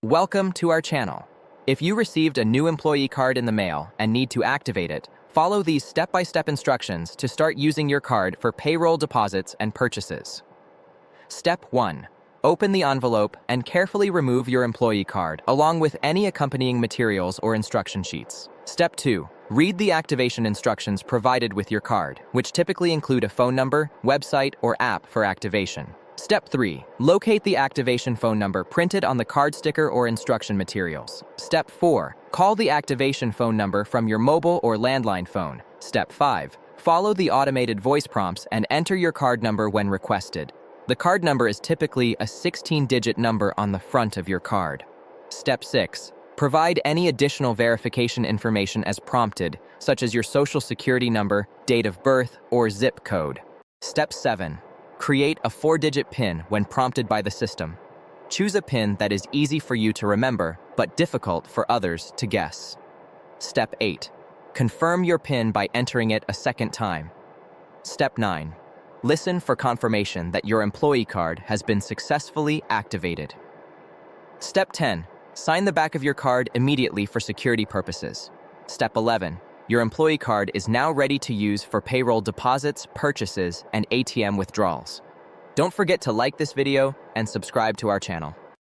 Welcome to our channel. If you received a new employee card in the mail and need to activate it, follow these step-by-step instructions to start using your card for payroll deposits and purchases. Step 1. Open the envelope and carefully remove your employee card, along with any accompanying materials or instruction sheets. Step 2. Read the activation instructions provided with your card, which typically include a phone number, website, or app for activation. Step 3. Locate the activation phone number printed on the card sticker or instruction materials. Step 4. Call the activation phone number from your mobile or landline phone. Step 5. Follow the automated voice prompts and enter your card number when requested. The card number is typically a 16-digit number on the front of your card. Step 6. Provide any additional verification information as prompted, such as your social security number, date of birth, or zip code. Step 7. Create a 4-digit PIN when prompted by the system. Choose a PIN that is easy for you to remember, but difficult for others to guess. Step 8. Confirm your PIN by entering it a second time. Step 9. Listen for confirmation that your employee card has been successfully activated. Step 10. Sign the back of your card immediately for security purposes. Step 11. Your employee card is now ready to use for payroll deposits, purchases, and ATM withdrawals. Don't forget to like this video and subscribe to our channel.